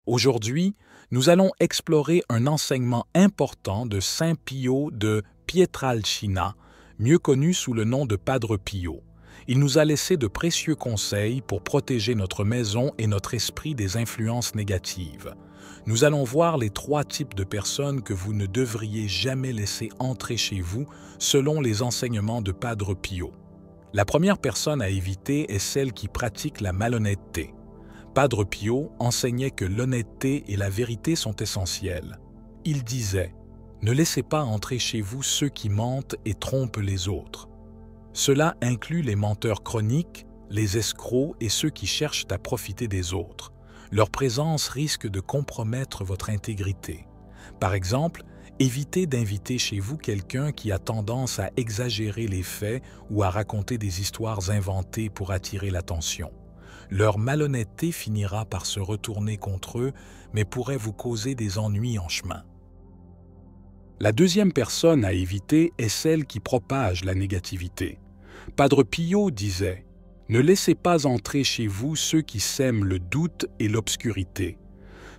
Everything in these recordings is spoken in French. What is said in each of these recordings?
Aujourd'hui, nous allons explorer un enseignement important de Saint Pio de Pietrelcina, mieux connu sous le nom de Padre Pio. Il nous a laissé de précieux conseils pour protéger notre maison et notre esprit des influences négatives. Nous allons voir les 3 types de personnes que vous ne devriez jamais laisser entrer chez vous selon les enseignements de Padre Pio. La première personne à éviter est celle qui pratique la malhonnêteté. Padre Pio enseignait que l'honnêteté et la vérité sont essentielles. Il disait « Ne laissez pas entrer chez vous ceux qui mentent et trompent les autres ». Cela inclut les menteurs chroniques, les escrocs et ceux qui cherchent à profiter des autres. Leur présence risque de compromettre votre intégrité. Par exemple, évitez d'inviter chez vous quelqu'un qui a tendance à exagérer les faits ou à raconter des histoires inventées pour attirer l'attention. Leur malhonnêteté finira par se retourner contre eux, mais pourrait vous causer des ennuis en chemin. La deuxième personne à éviter est celle qui propage la négativité. Padre Pio disait « Ne laissez pas entrer chez vous ceux qui sèment le doute et l'obscurité.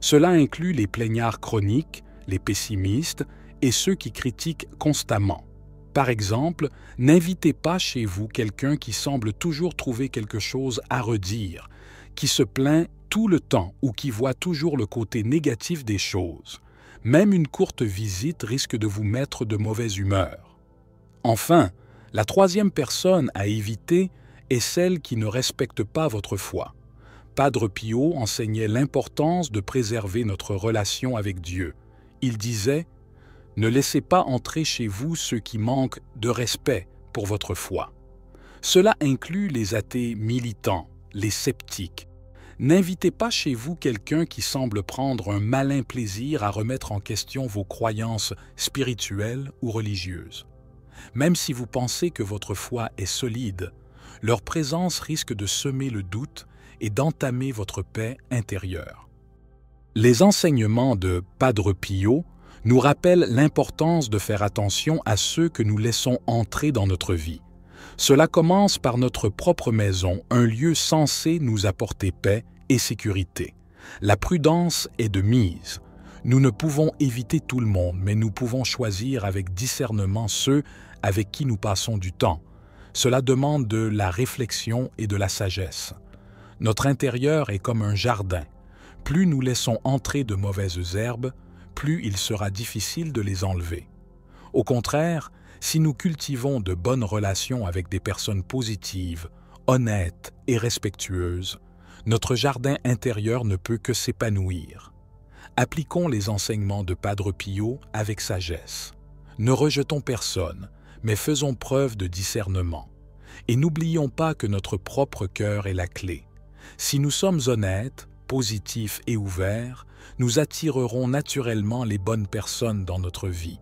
Cela inclut les plaignards chroniques, les pessimistes et ceux qui critiquent constamment. Par exemple, n'invitez pas chez vous quelqu'un qui semble toujours trouver quelque chose à redire, qui se plaint tout le temps ou qui voit toujours le côté négatif des choses. Même une courte visite risque de vous mettre de mauvaise humeur. Enfin, la troisième personne à éviter est celle qui ne respecte pas votre foi. Padre Pio enseignait l'importance de préserver notre relation avec Dieu. Il disait « Ne laissez pas entrer chez vous ceux qui manquent de respect pour votre foi. » Cela inclut les athées militants, les sceptiques. N'invitez pas chez vous quelqu'un qui semble prendre un malin plaisir à remettre en question vos croyances spirituelles ou religieuses. Même si vous pensez que votre foi est solide, leur présence risque de semer le doute et d'entamer votre paix intérieure. Les enseignements de Padre Pio nous rappellent l'importance de faire attention à ceux que nous laissons entrer dans notre vie. Cela commence par notre propre maison, un lieu censé nous apporter paix et sécurité. La prudence est de mise. Nous ne pouvons éviter tout le monde, mais nous pouvons choisir avec discernement ceux avec qui nous passons du temps. Cela demande de la réflexion et de la sagesse. Notre intérieur est comme un jardin. Plus nous laissons entrer de mauvaises herbes, plus il sera difficile de les enlever. Au contraire, si nous cultivons de bonnes relations avec des personnes positives, honnêtes et respectueuses, notre jardin intérieur ne peut que s'épanouir. Appliquons les enseignements de Padre Pio avec sagesse. Ne rejetons personne, mais faisons preuve de discernement. Et n'oublions pas que notre propre cœur est la clé. Si nous sommes honnêtes, positifs et ouverts, nous attirerons naturellement les bonnes personnes dans notre vie.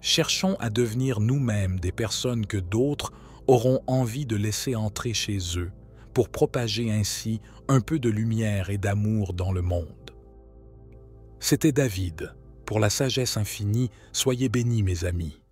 Cherchons à devenir nous-mêmes des personnes que d'autres auront envie de laisser entrer chez eux, pour propager ainsi un peu de lumière et d'amour dans le monde. C'était David. Pour la sagesse infinie, soyez bénis mes amis.